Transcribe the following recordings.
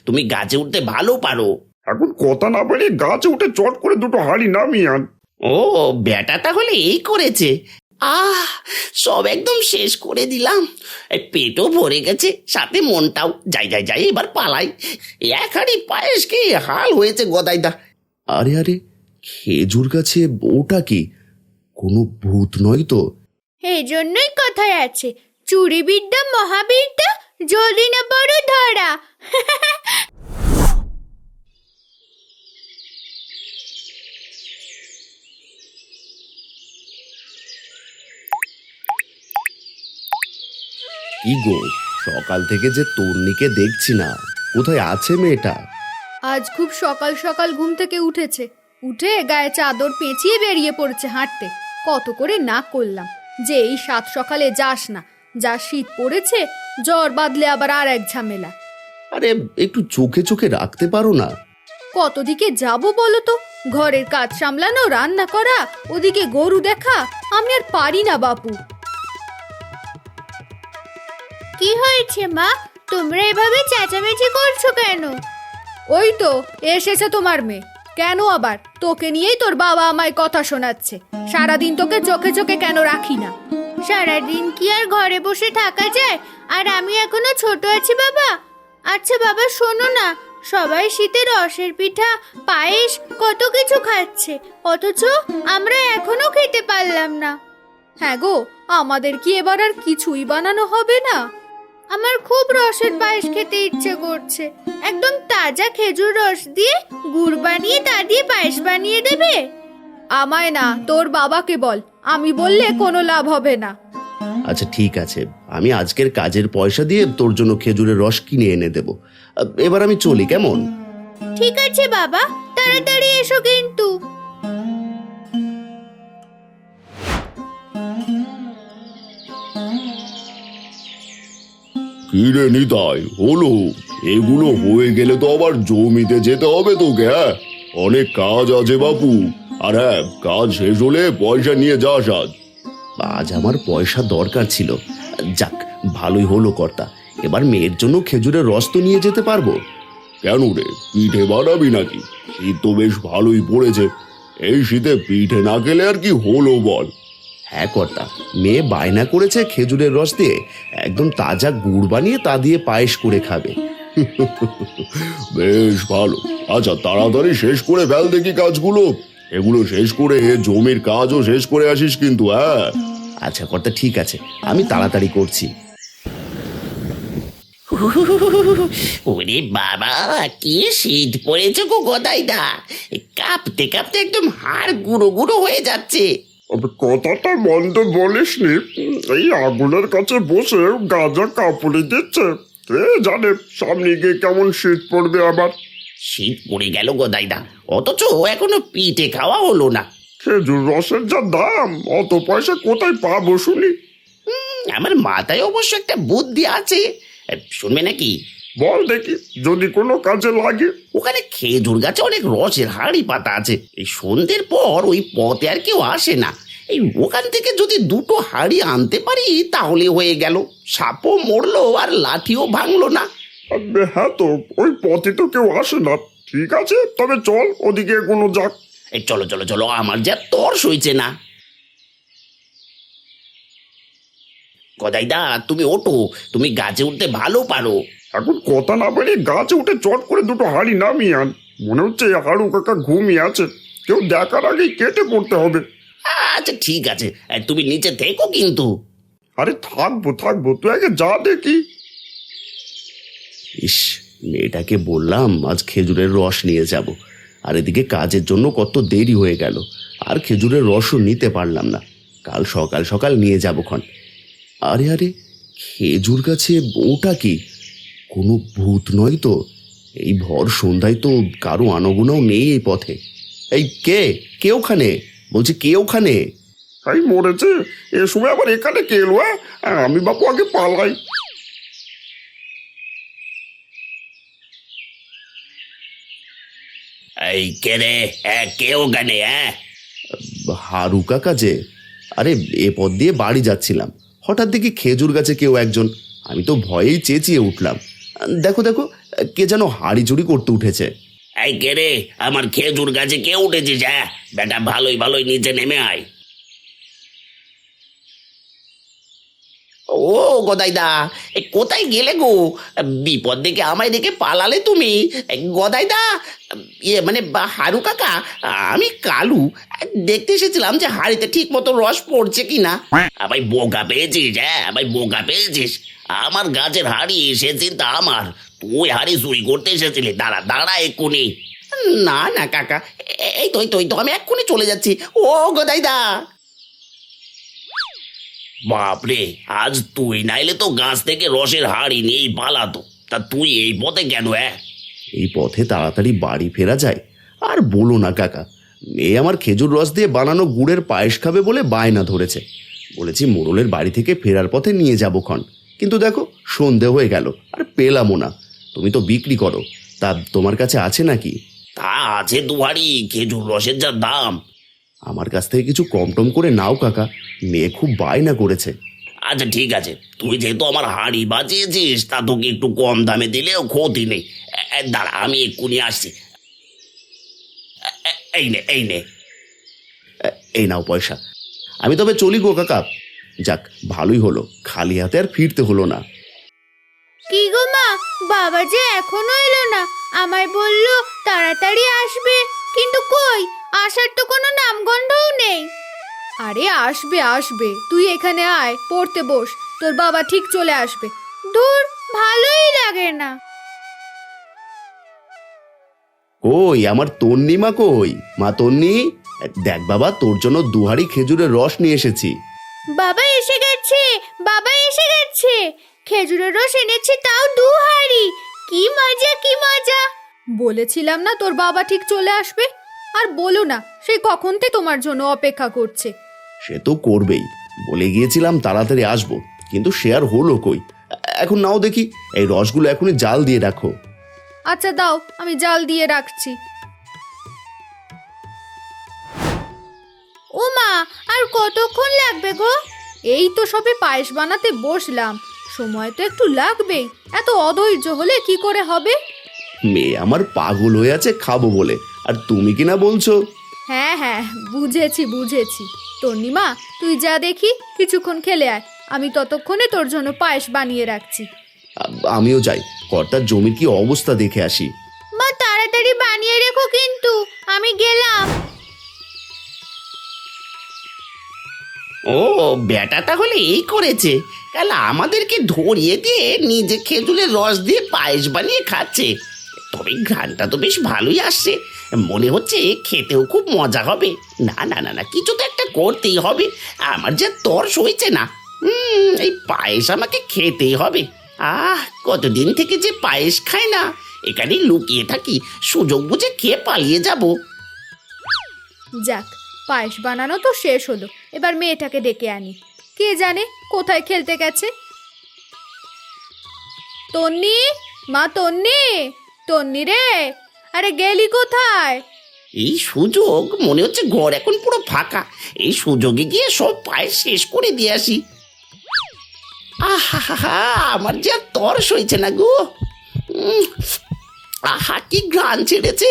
তুমি গাছে উঠতে ভালো পারো। এখন কথা না বলে গাছে উঠে চট করে দুটো হাঁড়ি নামিয়ে আন। ও, বেটা তাহলে এই করেছে। সব একদম শেষ করে দিলাম। এই পেটও ভরে গেছে, সাথে মনটাও। যাই যাই যাই, এবার পালাই। এক হাঁড়ি পায়েস কি হাল হয়েছে গদাইদা। আরে আরে, খেজুর গাছে ওটা কি? কোনো ভূত নয় তো? এই জন্যই কথায় আছে, চুরি বিদ্যা মহাবিদ্যা, যদি না বড় ধরা। কি গো, সকাল থেকে যে তন্নিকে দেখছি না, কোথায় আছে মেয়েটা? আজ খুব সকাল সকাল ঘুম থেকে উঠেছে, উঠে গায়ে চাদর পেঁচিয়ে বেরিয়ে পড়েছে হাঁটতে। কত করে না করলাম যে এই সাত সকালে যাস না, যা শীত পড়েছে, জ্বর বাঁধলে আবার আর এক ঝামেলা। আরে একটু চোখে চোখে রাখতে পারো না? কত দিকে যাবো বলো তো? ঘরের কাজ সামলানো, রান্না করা, ওদিকে গরু দেখা, আমি আর পারি না বাপু। কি হয়েছে মা, তোমরা এভাবে চেঁচামেচি করছো কেন? ওই তো এসেছে তোমার মেয়ে। কেন আবার? তোকে নিয়েই তোর বাবা আমায় কথা শোনাচ্ছে। সারাদিন তোকে চোখে চোখে কেন রাখি না? সারাদিন কি আর ঘরে বসে থাকা যায়? আর আমি এখনো ছোট আছি বাবা। আচ্ছা বাবা শোনো না, সবাই শীতে রসের পিঠা, পায়েস, কত কিছু খাচ্ছে, অথচ আমরা এখনো খেতে পারলাম না। হ্যাঁ গো, আমাদের কি এবার আর কিছুই বানানো হবে না? আমার খুব রসের পায়েস খেতে ইচ্ছে করছে। একদম তাজা খেজুর রস দিয়ে গুড় বানিয়ে তা দিয়ে পায়েস বানিয়ে দেবে। আমায় না, তোর বাবাকে বল। আমি বললে কোনো লাভ হবে না। আচ্ছা ঠিক আছে, আমি আজকের কাজের পয়সা দিয়ে তোর জন্য খেজুরের রস কিনে এনে দেব। এবার আমি চলি, কেমন? ঠিক আছে বাবা, তাড়াতাড়ি এসো কিন্তু। কি রে নিতাই, হলো? এগুলো হয়ে গেলে তো আবার জমিতে যেতে হবে তোকে। হ্যাঁ, অনেক কাজ আছে বাপু। আর হ্যাঁ, কাজ শেষ হলে পয়সা নিয়ে যাস আজ। আজ আমার পয়সা দরকার ছিল। যাক, ভালোই হলো কর্তা, এবার মেয়ের জন্য খেজুরের রস তো নিয়ে যেতে পারবো। কেন রে, পিঠে বানাবি নাকি? শীত তো বেশ ভালোই পড়েছে। এই শীতে পিঠে না খেলে আর কি হলো বল? হ্যাঁ কর্তা, মেয়ে বায়না করেছে খেজুরের রস দিয়ে একদম তাজা গুড় বানিয়ে তা দিয়ে পায়েস করে খাবে। বেশ ভালো। আচ্ছা তাড়াতাড়ি শেষ করে ফেল দেখি কাজগুলো। এগুলো শেষ করে জমির কাজও শেষ করে আসিস কিন্তু। হ্যাঁ আচ্ছা কর্তা, ঠিক আছে, আমি তাড়াতাড়ি করছি। ওরে বাবা, কি শীত পড়েছে গো গদাইদা। কাঁপতে কাঁপতে একদম হাড় গুঁড়ো গুঁড়ো হয়ে যাচ্ছে। কথাটা বন্ধ বলিস নি। এই আগুনের কাছে বসে গাজা কাপড়ে দিচ্ছে, কে জানে সামনে গিয়ে কেমন শীত পড়বে আবার। শীত পড়ে গেল গদাইদা, অথচ এখনো পিঠে খাওয়া হলো না। খেজুর রসের যা দাম, অত পয়সা কোথায় পাবো শুনি? আমার মাথায় অবশ্য একটা বুদ্ধি আছে, শুনবে নাকি? বল দেখি, যদি কোনো কাজে লাগে। ওখানে খেজুর গাছে অনেক রসের হাঁড়ি পাতা আছে। এই সন্ধ্যের পর ওই পথে আর কেউ আসে না। এই ওখান থেকে যদি দুটো হাঁড়ি আনতে পারি তাহলে হয়ে গেল। সাপও মরলো আর লাঠিও ভাঙলো না। হ্যাঁ, তো ওই পথে তো কেউ আসে না। ঠিক আছে, তবে চল ওদিকে কোনো যাক। এই চলো চলো চলো, আমার যা তর্স হইছে না। গদাইদা তুমি ওঠো, তুমি গাছে উঠতে ভালো পারো। এখন কথা না বলে গাছে উঠে চট করে দুটো হাঁড়ি নামিয়ে আন। মনে হচ্ছে হাড়ু কাকা ঘুমিয়ে আছে, কেউ দেখার আগেই কেটে পড়তে হবে। আচ্ছা ঠিক আছে, তুমি নিচে থেকো কিন্তু। আরে থাকবো থাকবো, তুই আগে যা দেখি। ইস, মেয়েটাকে বললাম আজ খেজুরের রস নিয়ে যাব, আর এদিকে কাজের জন্য কত দেরি হয়ে গেল, আর খেজুরের রসও নিতে পারলাম না। কাল সকাল সকাল নিয়ে যাবো ক্ষণ। আরে আরে, খেজুর গাছে ওটা কি? কোনো ভূত নয় তো? এই ভর সন্ধ্যায় তো কারো আনাগোনাও নেই এই পথে। এই কে ওখানে? বলছি কে ওখানে? তাই মরেছে, এ সময় আবার এখানে কে এলো? আমি বাপু আগে পালাই। এই কে রে? কে ওখানে? হারু কাকা যে। আরে এ পথ দিয়ে বাড়ি যাচ্ছিলাম, হঠাৎ দেখি খেজুর গাছে কেউ একজন। আমি তো ভয়েই চেঁচিয়ে উঠলাম। দেখো দেখো, কে যেন হাড়ি চুরি করতে উঠেছে। এই কে রে, আমার খেজুর গাছে কে উঠেছিস? হ্যাঁ বেটা, ভালোই ভালোই নিচে নেমে আয়। ও গদাইদা, এ কোথায় গেলে গো? বিপদ দেখে আমায় দেখে পালালে তুমি। গদাইদা, মানে হারু কাকা, আমি কালু। দেখতে এসেছিলাম যে হাড়িতে ঠিক মতো রস পড়ছে কিনা। ভাই বোকা পেয়েছিস? হ্যাঁ ভাই বোকা পেয়েছিস। আমার গাছের হাড়ি, সে চিন্তা আমার। তুই হাড়ি চুরি করতে এসেছিলি? দাঁড়া দাঁড়া এক্ষুনি। না না কাকা, এই তো আমি এক্ষুনি চলে যাচ্ছি। ও গদাইদা, বাপরে, আজ তুই নাইলে তো গাছ থেকে রসের হাড়ি নিয়েই পালাতো। তা তুই এই পথে কেন? এই পথে তাড়াতাড়ি বাড়ি ফেরা যায়? আর বলো না কাকা, মেয়ে আমার খেজুর রস দিয়ে বানানো গুড়ের পায়েস খাবে বলে বায়না ধরেছে। বলেছি মোড়লের বাড়ি থেকে ফেরার পথে নিয়ে যাবো ক্ষণ, কিন্তু দেখো সন্ধে হয়ে গেল আর পেলামও না। তুমি তো বিক্রি করো, তা তোমার কাছে আছে নাকি? তা আছে দুহারি, খেজুর রসের যা দাম। আমার কাছ থেকে কিছু কম টম করে নাও কাকা, মেয়ে খুব বায়না করেছে। আচ্ছা ঠিক আছে, তুই যেহেতু আমার হাড়ি বাঁচিয়েছিস, তা তোকে একটু কম দামে দিলেও ক্ষতি নেই। দাঁড়া, আমি এক্ষুনি আসছি। এই নে। এই নাও পয়সা। আমি তবে চলি গো কাকা। যাক, ভালোই হলো, খালি হাতে আর ফিরতে হলো না। কি গো মা, বাবা যে এখনো এলো না। আমায় বললো তাড়াতাড়ি আসবে, কিন্তু কই, আসার তো কোনো নামগন্ধও নেই। আরে আসবে আসবে, তুই এখানে আয়, পড়তে বস, তোর বাবা ঠিক চলে আসবে। দূর, ভালোই লাগে না। কই আমার তন্নি মা, কই মা তন্নি? দেখ বাবা, তোর জন্য দুহারি খেজুরের রস নিয়ে এসেছি। বাবা এসে গেছে, বাবা এসে গেছে। খেজুরের রস এনেছে, তাও 2 হাঁড়ি। কি মজা, কি মজা। বলেছিলাম না তোর বাবা ঠিক চলে আসবে। আর বলো না, সে কখন থেকে তোমার জন্য অপেক্ষা করছে। সে তো করবেই, বলে গিয়েছিলাম তাড়াতাড়ি আসবো, কিন্তু সে আর হলো কই। এখন নাও দেখি, এই রসগুলো এখনই জাল দিয়ে রাখো। আচ্ছা দাও, আমি জাল দিয়ে রাখছি। ও মা, আর কতক্ষণ লাগবে গো? এই তো সবে পায়েস বানাতে বসলাম, সময় তো একটু লাগবেই। এত অধৈর্য হলে কি করে হবে? মেয়ে আমার পাগল হয়ে আছে খাবো বলে, আর তুমি কি না বলছো? হ্যাঁ হ্যাঁ, বুঝেছি। তন্নিমা, তুই যা দেখি, কিছুক্ষণ খেলে আয়, আমি ততক্ষণে তোর জন্য পায়েস বানিয়ে রাখছি। আমিও যাই, কর্তার জমির কি অবস্থা দেখে আসি। মা তাড়াতাড়ি বানিয়ে রেখো কিন্তু, আমি গেলাম। ও বেটা তাহলে এই করেছে, কাল আমাদেরকে ধরিয়ে দিয়ে নিজে খেজুরের রস দিয়ে পায়েস বানিয়ে খাচ্ছে। তবে ঘ্রাণটা তো বেশ ভালোই আসছে, মনে হচ্ছে খেতেও খুব মজা হবে। না না না না, কিছু তো একটা করতেই হবে, আমার যে তর্স হয়েছে না। এই পায়েস আমাকে খেতেই হবে। কতদিন থেকে যে পায়েস খাই না, এখানেই লুকিয়ে থাকি, সুযোগ বুঝে খেয়ে পালিয়ে যাব। যাক, পায়েস বানানো তো শেষ হলো, এবার মেয়েটাকে ডেকে আনি। কে জানে কোথায় খেলতে গেছে। তন্নি, মা তন্নি, তন্নি রে, আরে গেলি কোথায়? এই সুযোগ, মনে হচ্ছে ঘর এখন পুরো ফাঁকা, এই সুযোগে গিয়ে সব পায়েস শেষ করে দিয়ে আসি। আহা, আমার যে আর তর্স হয়েছে না গো। আহা, কি ঘ্রাণ ছেড়েছে,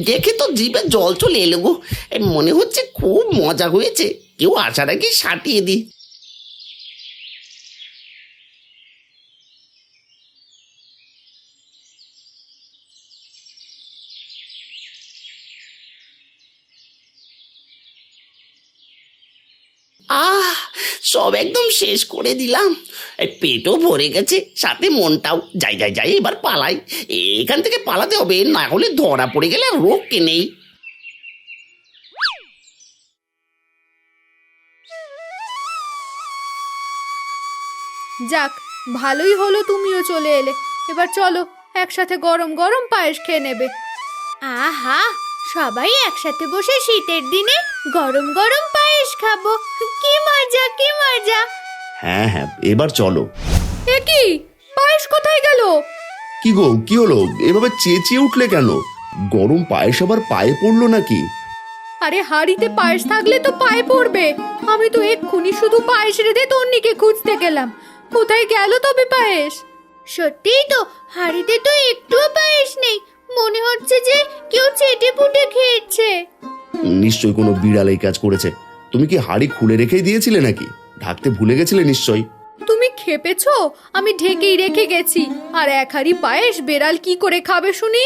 দেখে তো জিভে জল চলে এলো গো। মনে হচ্ছে খুব মজা হয়েছে, কেউ আসার আগে সাটিয়ে দিই। সব একদম শেষ করে দিলাম, পেটও ভরে গেছে, সাথে মনটাও। যাই এবার পালাই, এখান থেকে পালাতে হবে, না হলে ধরা পড়ে গেলে আর রক্ষে নেই। যাক, ভালোই হলো তুমিও চলে এলে। এবার চলো, একসাথে গরম গরম পায়েস খেয়ে নেবে। আহা, সবাই একসাথে বসে শীতের দিনে গরম গরম পায়েস খাবো। কি মজা, কি মজা। হ্যাঁ হ্যাঁ, এবার চলো। এ কি, পায়েস কোথায় গেল? কি গো, কি হলো? এভাবে চেঁচিয়ে উঠলে কেন? গরম পায়েস আবার পায়ে পড়লো নাকি? আরে হাঁড়িতে পায়েস থাকলে তো পায়ে পড়বে। আমি তো এক্ষুনি শুধু পায়েস রেঁধে তন্নিকে খুঁজতে গেলাম, কোথায় গেল তবে পায়েস? সত্যিই তো, হাড়িতে তো একটুও পায়েস নেই। মনে হচ্ছে যে কেউ চেটে পুটে খেয়েছে। নিশ্চয়ই কোনো বিড়াল এই কাজ করেছে। তুমি কি হাড়ি খুলে রেখেই দিয়েছিলে নাকি? ঢাকতে ভুলে গেছিলে নিশ্চয়ই। তুমি খেপেছো? আমি ঢেকেই রেখে গেছি। আর এক হাঁড়ি পায়েস বেড়াল কি করে খাবে শুনি?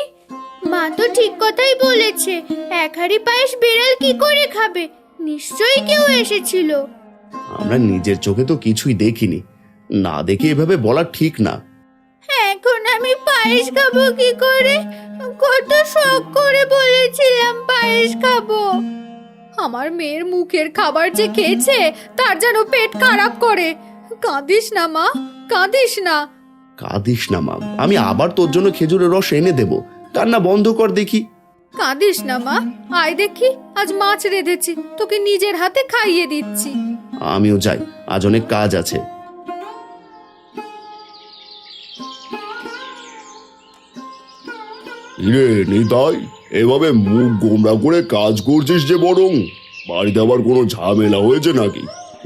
মা তো ঠিক কথাই বলেছে, এক হাঁড়ি পায়েস বিড়াল কি করে খাবে? নিশ্চয়ই কেউ এসেছিল। আমরা নিজের চোখে তো কিছুই দেখিনি, না দেখে এভাবে বলা ঠিক না। এখন আমি পায়েস খাবো কি করে? কত শখ করে বলেছিলাম পায়েস খাবো। আমার মেয়ের মুখের খাবার যে খেয়েছে তার যেন পেট খারাপ করে। কাঁদিস না মা, কাঁদিস না। কাঁদিস না মা, আমি আবার তোর জন্য খেজুরের রস এনে দেব। কান্না বন্ধ কর দেখি। কাঁদিস না মা, আয় দেখি আজ মাছ রেঁধেছি, তোকে নিজের হাতে খাইয়ে দিচ্ছি। আমিও যাই, আজ অনেক কাজ আছে। রে নিতাই, এভাবে মুখ গোমড়া করে কাজ করছিস যে বরং, বাড়িতে আবার কোনো ঝামেলা হয়েছে নাকি?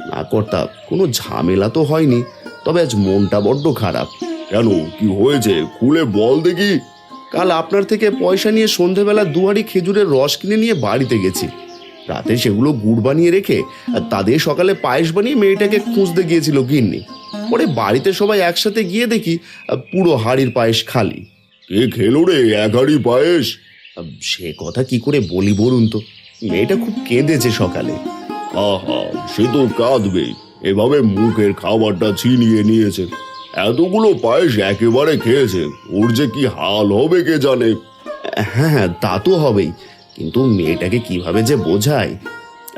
না কর্তা, কোনো ঝামেলা তো হয়নি, তবে আজ মনটা বড্ড খারাপ। কেন, কি হয়েছে খুলে বল দেখি। কাল আপনার থেকে পয়সা নিয়ে সন্ধেবেলা দুয়ারি খেজুরের রস কিনে নিয়ে বাড়িতে গেছি। রাতে সেগুলো গুড় বানিয়ে রেখে আর তাদের সকালে পায়েস বানিয়ে মেয়েটাকে খুঁজতে গিয়েছিল গিন্নি। পরে বাড়িতে সবাই একসাথে গিয়ে দেখি পুরো হাড়ির পায়েস খালি। কে খেলো রে এক হাঁড়ি পায়েস? সে কথা কি করে বলি বলুন তো, মেয়েটা খুব কেঁদেছে সকালে। আহা, সে তো কাঁদবে, এভাবে মুখের খাবারটা ছিনিয়ে নিয়েছে। এতগুলো পায়েস একেবারে খেয়েছে, ওর যে কি হাল হবে কে জানে। হ্যাঁ হ্যাঁ, তা তো হবেই, কিন্তু মেয়েটাকে কিভাবে যে বোঝায়।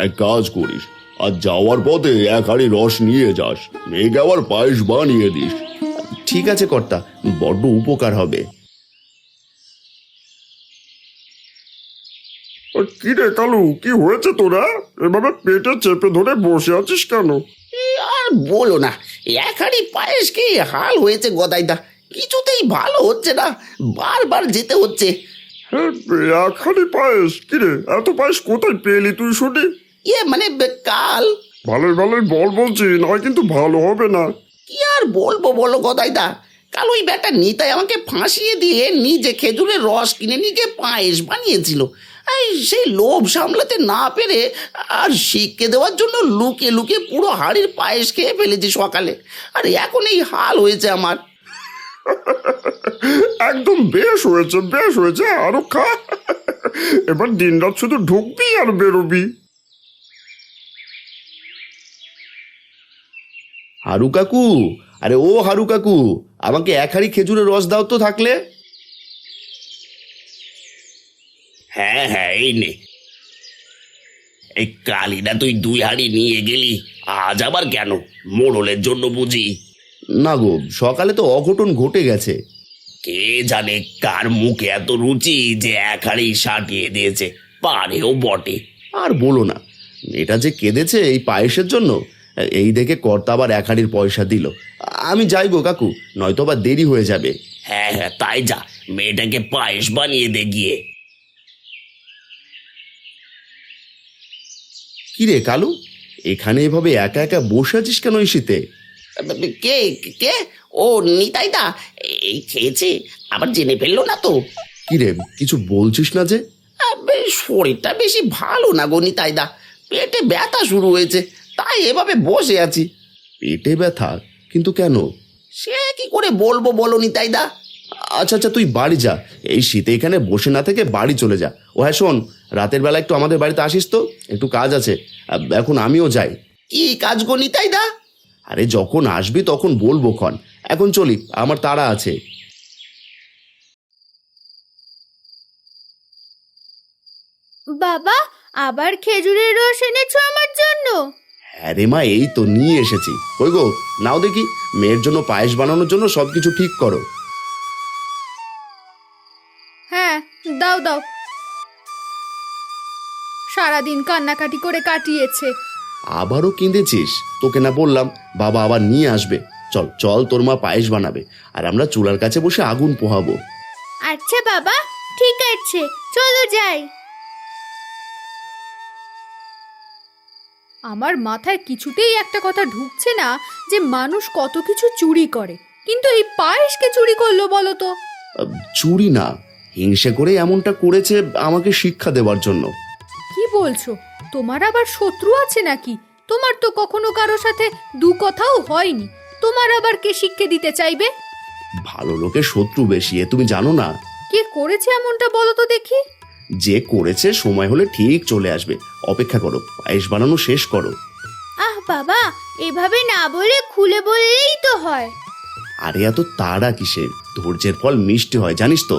এক কাজ করিস, আর যাওয়ার পথে এক হাঁড়ি রস নিয়ে যাস, মেয়েকে আবার পায়েস বানিয়ে দিস। ঠিক আছে কর্তা, বড্ড উপকার হবে। কি রে কালু, কি হয়েছে তোরা? এভাবে পেটে চেপে ধরে বসে আছিস কেন? আর বলো না, এক হাঁড়ি পায়েস কি হাল হয়েছে গদাইদা। কিছুতেই ভালো হচ্ছে না, বারবার যেতে হচ্ছে। হ্যাঁ, এক হাঁড়ি পায়েস? কি রে, এত পায়েস কোথায় পেলি তুই শুনি? মানে কাল। ভালোই ভালোই বল বলছি, নয় কিন্তু ভালো হবে না। কি আর বলবো বলো গদাইদা, কাল ওই ব্যাটা নিতাই আমাকে ফাঁসিয়ে দিয়ে নিজে খেজুরের রস কিনে নিজে পায়েস বানিয়েছিল। সেই লোভ সামলাতে না পেরে আর শিখকে দেওয়ার জন্য লুকিয়ে লুকিয়ে পুরো হাড়ির পায়েস খেয়ে ফেলেছি সকালে। আর এখন এই হাল হয়েছে আমার। একদম বেশ হয়েছে, বেশ হয়েছে, আরো খা। এবার দিনরাত শুধু ঢুকবি আর বেরোবি। হারু কাকু, আরে ও হারু কাকু, আমাকে এক হাঁড়ি খেজুরের রস দাও তো থাকলে। হ্যাঁ হ্যাঁ, এই নে। এই কালিনা তুই 2 হাঁড়ি নিয়ে গেলি, আজ আবার কেন? মোড়লের জন্য বুঝি? না গো, সকালে তো অঘটন ঘটে গেছে। কে জানে কার মুখে এত রুচি যে এক হাঁড়ি সাটিয়ে দিয়েছে, পারেও বটে। আর বলো না, এটা যে কেঁদেছে এই পায়েসের জন্য, এই দেখে কর্তা আবার এক হাঁড়ির পয়সা দিল। আমি যাই গো কাকু, নয়তো আবার দেরি হয়ে যাবে। হ্যাঁ হ্যাঁ, তাই যা, মেয়েটাকে পায়েস বানিয়ে দে গিয়ে। কি রে কালু, এখানে এভাবে একা একা বসে আছিস কেন এই শীতে? কে কে? ও নিতাইদা, এই খেয়েছে, আবার জেনে ফেললো না তো? কি রে, কিছু বলছিস না যে? শরীরটা বেশি ভালো না গো নিতাইদা, পেটে ব্যথা শুরু হয়েছে, তাই এভাবে বসে আছি। পেটে ব্যথা? কিন্তু কেন? সে কি করে বলবো বলো নিতাইদা। আচ্ছা আচ্ছা, তুই বাড়ি যা, এই শীতে এখানে বসে না থেকে বাড়ি চলে যা। ও হ্যাঁ শোন, রাতের বেলা একটু আমাদের বাড়িতে আসিস তো, একটু কাজ আছে। এখন আমিও যাই। কি কাজ গো নিতাইদা? আরে যখন আসবি তখন বলবো ক্ষণ, এখন চলি, আমার তাড়া আছে। বাবা, আবার খেজুরের রস এনেছো আমার জন্য? হ্যাঁ রে মা, এই তো নিয়ে এসেছি। কই গো, নাও দেখি, মেয়ের জন্য পায়েস বানানোর জন্য সবকিছু ঠিক করো। হ্যাঁ, দাও দাও। সারাদিন কান্নাকাটি করে কাটিয়েছে। আবারও কেঁদেছিস? তোকে না বললাম বাবা আবার নিয়ে আসবে? চল চল, তোর মা পায়েস বানাবে আর আমরা চুলার কাছে বসে আগুন পোহাবো। আচ্ছা বাবা, ঠিক আছে, চলো যাই। আমার মাথায় কিছুতেই একটা কথা ঢুকছে না যে মানুষ কত কিছু চুরি করে, কিন্তু এই পায়েসকে চুরি করলো বলো তো? চুরি না, হিংসে করে এমনটা করেছে আমাকে শিক্ষা দেওয়ার জন্য। কি বলছো? তোমার আবার শত্রু আছে নাকি? তোমার তো কখনো কারো সাথে দু কথাও হয়নি, তোমার আবার কে শিক্ষা দিতে চাইবে? ভালো লোকের শত্রু বেশি, এ তুমি জানো না? কে করেছে এমনটা বলো তো দেখি। যে করেছে সময় হলে ঠিক চলে আসবে, অপেক্ষা করো, পায়েস বানানো শেষ করো। আহ বাবা, এভাবে না বলে খুলে বললেই তো হয়। আরে এত তাড়া কিসের? ধৈর্যের ফল মিষ্টি হয়, জানিস তো।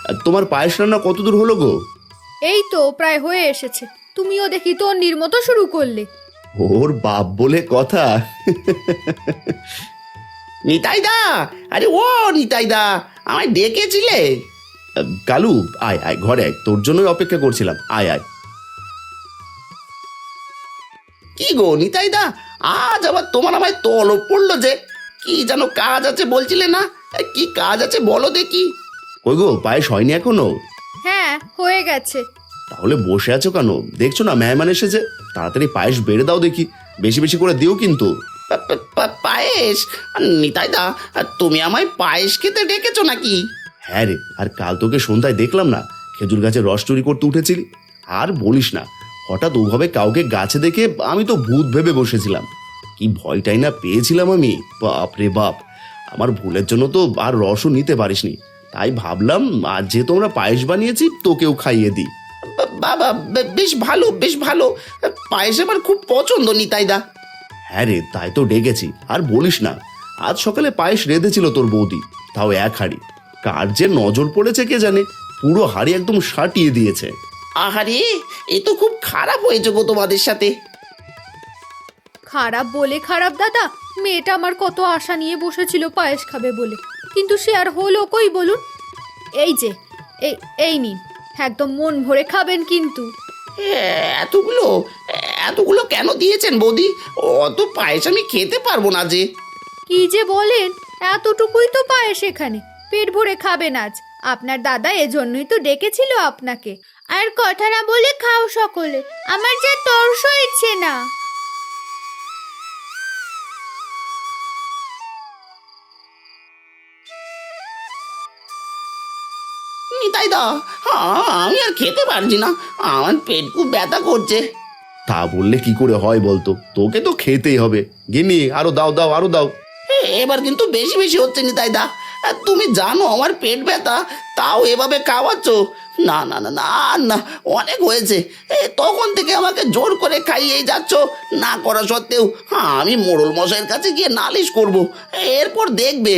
আর তোমার পায়েস রান্না কত দূর হলো গো? এই তো প্রায় হয়ে এসেছে, তুমিও দেখি তন্নির মতো শুরু করলে। ওর বাপ বলে কথা। নিতাইদা, আরে ও নিতাইদা, আমায় ডেকেছিলে? কালু, আয় আয় ঘরে আয়, তোর জন্যই অপেক্ষা করছিলাম, আয় আয়। কি গো নিতাইদা, আজ আবার তোমার আমায় তলব পড়লো যে? কি যেন কাজ আছে বলছিলে না? কি কাজ আছে বলো দেখি। কই গো, পায়েস হয়নি এখনো? হ্যাঁ, হয়ে গেছে। তাহলে বসে আছো কেন? দেখছো না মেহমান এসেছে, তাড়াতাড়ি পায়েস বেড়ে দাও দেখি, বেশি বেশি করে দিও কিন্তু। পায়েস? নিতাইদা, তুমি আমায় পায়েস খেতে ডেকেছো নাকি? হ্যাঁ রে, আর কাল তোকে সন্ধ্যায় দেখলাম না, খেজুর গাছের রস চুরি করতে উঠেছিলি। আর বলিস না, হঠাৎ ওভাবে কাউকে গাছে দেখে আমি তো ভূত ভেবে বসেছিলাম। কি ভয়টাই না পেয়েছিলাম আমি, বাপ রে বাপ। আমার ভুলের জন্য তো আর রসও নিতে পারিসনি, তাই ভাবলাম আজ যে তোমরা পায়েস বানিয়েছি তোকেও খাইয়ে দিই। বাবা, বেশ ভালো, বেশ ভালো। পায়েস আমার খুব পছন্দ নিতাইদা। হ্যাঁ রে, তাই তো ডেকেছি। আর বলিস না, আজ সকালে পায়েস রেঁধেছিল তোর বৌদি, তাও এক হাঁড়ি। কার যে নজর পড়েছে কে জানে, পুরো হাঁড়ি একদম সাটিয়ে দিয়েছে। আহারে, এ তো খুব খারাপ হয়েছে গো তোমাদের সাথে। খারাপ বলে খারাপ দাদা, মেয়েটা আমার কত আশা নিয়ে বসেছিল পায়েস খাবে বলে, কিন্তু সে আর হলো কই বলুন? এই যে এই এই নিন, একদম মন ভরে খাবেন কিন্তু। এতগুলো এতগুলো কেন দিয়েছেন বৌদি? অত পায়েস আমি খেতে পারবো না যে। কি যে বলেন, এতটুকুই তো পায়েস এখানে, পেট ভরে খাবেন আজ। আপনার দাদা এজন্যই তো ডেকেছিল আপনাকে। আর কথা না বলে খাও সকলে, আমার যা তর্স হচ্ছে না। নিতাইদা, আমি আর খেতে পারছি না, আমার পেট খুব ব্যথা করছে। তা বললে কি করে হয় বলতো, তোকে তো খেতেই হবে। গিন্নি, আরো দাও দাও, আরো দাও। এবার কিন্তু বেশি বেশি হচ্ছে নিতাইদা। তুমি জানো আমার পেট ব্যথা, তাও এভাবে খাওয়াচ্ছ? না না না না না, অনেক হয়েছে। তখন থেকে আমাকে জোর করে খাইয়েই যাচ্ছ, না করা সত্ত্বেও। আমি মোড়ল মশাইয়ের কাছে গিয়ে নালিশ করব, এরপর দেখবে।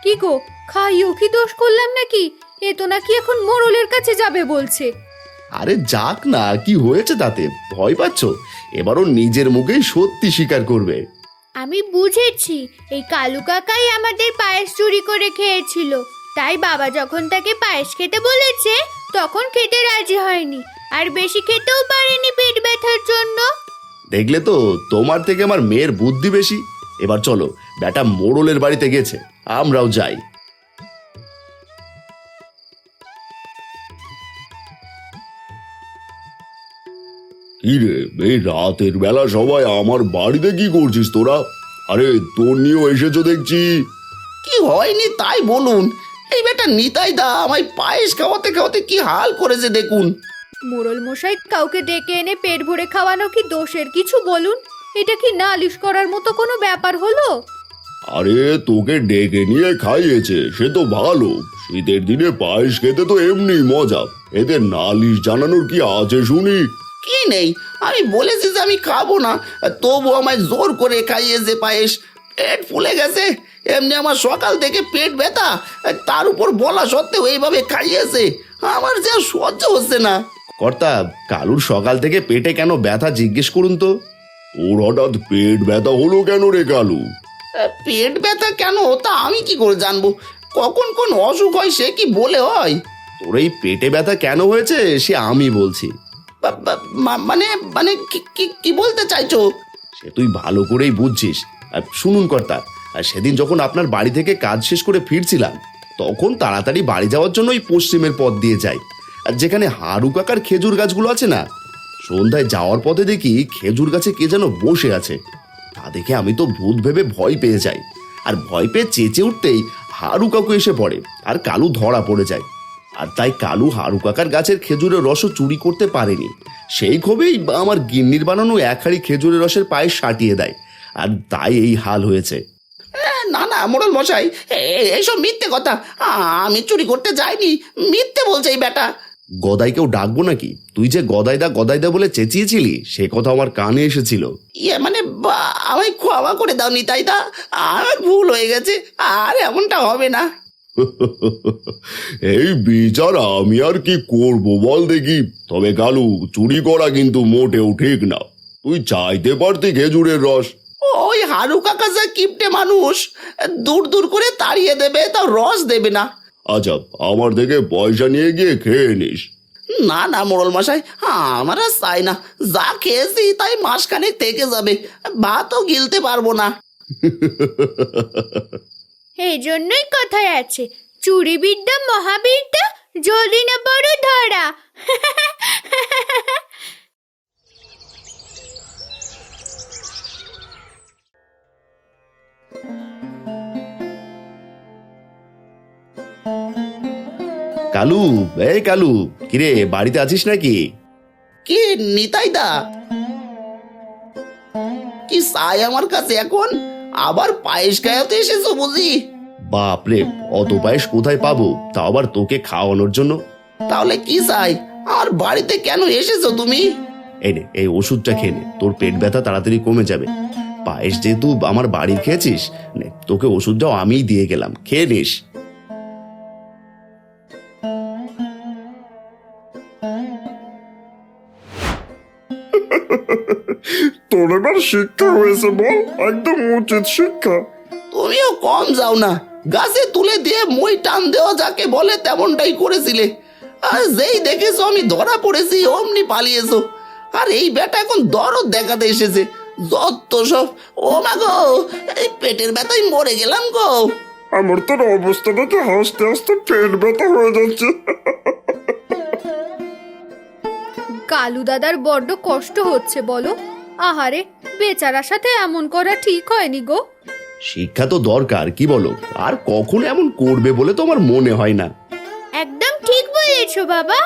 কি গো, খাইও কি দোষ করলাম নাকি? এ তো নাকি এখন মোড়লের কাছে যাবে বলছে। আরে যাক না, কি হয়েছে তাতে? ভয় পাচ্ছ? এবারও নিজের মুখেই সত্যি স্বীকার করবে। আমি বুঝেছি, এই কালু কাকাই আমাদের পায়েস চুরি করে খেয়েছিল। তাই বাবা যখন তাকে পায়েস খেতে বলেছে, তখন খেতে রাজি হয়নি, আর বেশি খেতেও পারেনি পেট ব্যথার জন্য। দেখলে তো, তোমার থেকে আমার মেয়ের বুদ্ধি বেশি। এবার চলো, বেটা মোড়লের বাড়িতে গেছে, আমরাও যাই। কি রে, এই রাতের বেলা সবাই আমার বাড়িতে কি করছিস তোরা? আরে তোর নিয়েও এসেছো দেখছি। কি হয়নি তাই বলুন। এই বেটা নিতাইদা আমায় পায়েস খাওয়াতে খাওয়াতে কি হাল করেছে দেখুন। মোড়ল মশাই কাউকে ডেকে এনে পেট ভরে খাওয়ানো কি দোষের কিছু বলুন? এটা কি নালিশ করার মতো কোনো ব্যাপার হলো? আরে তোকে ডেকে নিয়ে খাইয়েছে, সে তো ভালো। শীতের দিনে পায়েস খেতে তো এমনি মজা, এতে নালিশ জানানোর কি আছে শুনি? কি নেই, আমি বলেছি যে আমি খাবো না, তবু আমায় জোর করে খাইয়েছে পায়েস। পেট ফুলে গেছে, এমনি আমার সকাল থেকে পেট ব্যথা, তার উপর বলা সত্ত্বেও এইভাবে খাইয়েছে। আমার যে আর সহ্য হচ্ছে না। কর্তা, কালুর সকাল থেকে পেটে কেন ব্যথা জিজ্ঞেস করুন তো। ওর হঠাৎ পেট ব্যথা হলো কেন রে কালু? পেট ব্যথা কেন তা আমি কি করে জানবো? কখন কোন অসুখ হয় সে কি বলে হয়? তোর এই পেটে ব্যথা কেন হয়েছে সে আমি বলছি। মানে মানে কি বলতে চাইছো? সে তুই ভালো করেই বুঝছিস। আর শুনুন কর্তা, আর সেদিন যখন আপনার বাড়ি থেকে কাজ শেষ করে ফিরছিলাম, তখন তাড়াতাড়ি বাড়ি যাওয়ার জন্য ওই পশ্চিমের পথ দিয়ে যাই, আর যেখানে হারু কাকার খেজুর গাছগুলো আছে না, সন্ধ্যায় যাওয়ার পথে দেখি খেজুর গাছে কে যেন বসে আছে। তা দেখে আমি তো ভূত ভেবে ভয় পেয়ে যাই, আর ভয় পেয়ে চেঁচে উঠতেই হারু কাকু এসে পড়ে আর কালু ধরা পড়ে যায়। আর তাই কালু হারু কাকার গাছের খেজুরের রসও চুরি করতে পারেনি। সেই ক্ষোভেই আমার গিন্নির বানানো এক হাঁড়ি খেজুরের রসের পায়েস সাটিয়ে দেয়, আর তাই এই হাল হয়েছে। না না মোড়ল মশাই, এইসব মিথ্যে কথা। আমি চুরি করতে যাইনি, মিথ্যে বলছে এই বেটা। গদাইকেও ডাকবো নাকি? তুই যে গদাইদা গদাইদা বলে চেঁচিয়েছিলি সে কথা আমার কানে এসেছিল। মানে আমায় ক্ষমা করে দাও নিতাইদা, আমার ভুল হয়ে গেছে, আর এমনটা হবে না। এই বিচার আমি আর কি করব বল দেখি। তবে কালু, চুরি করা কিন্তু মোটেও ঠিক না। তুই চাইতে পারতি খেজুরের রস। ওই হারু কাকা যা কিপটে মানুষ, দূর দূর করে তাড়িয়ে দেবে, তাও রস দেবে না। আচ্ছা, আমার থেকে পয়সা নিয়ে গিয়ে খেয়ে নিস। না না মোড়ল মশাই, আমার আর চাই না। যা খেয়েছি তাই মাসখানেক থেকে যাবে, ভাতও গিলতে পারবো না। এই জন্যই কথায় আছে, চুরি বিদ্যা মহাবিদ্যা, যদি না বড় ধরা। কালু, এই কালু, কিরে বাড়িতে আছিস নাকি? কি নিতাইদা, কি চাই আমার কাছে এখন? আবার পায়েস খাওয়াতে এসেছো বুঝি? বাপরে, অত পায়েস কোথায় পাবো, তা আবার তোকে খাওয়ানোর জন্য? তাহলে কি চাই? আর বাড়িতে কেন এসেছো তুমি? এই নে, এই ওষুধটা খেয়ে নে, তোর পেট ব্যথা তাড়াতাড়ি কমে যাবে। পায়েস যেহেতু আমার বাড়ির খেয়েছিস, নে তোকে ওষুধটাও আমিই দিয়ে গেলাম, খেয়ে নিস। তোর এবার শিক্ষা হয়েছে বল, একদম উচিত শিক্ষা। তুমিও কম যাও না, গাছে তুলে দিয়ে মই টান দেওয়া যাকে বলে তেমনটাই করেছিলে। আর যেই দেখেছো আমি ধরা পড়েছি অমনি পালিয়েছো। আর এই বেটা এখন দরদ দেখাতে এসেছে, যত সব। ও মা গো, এই পেটের ব্যথায় মরে গেলাম গো। আমার তোর অবস্থাটাতে হাসতে হাসতে পেট ব্যথা হয়ে যাচ্ছে। কালু দাদার বড্ড কষ্ট হচ্ছে বলো। আহারে, বেচারার সাথে এমন করা ঠিক হয়নি গো। শিক্ষা তো দরকার, কি বলো? আর কখন এমন করবে বলে তো আমার মনে হয় না। একদম ঠিক বলেছো বাবা।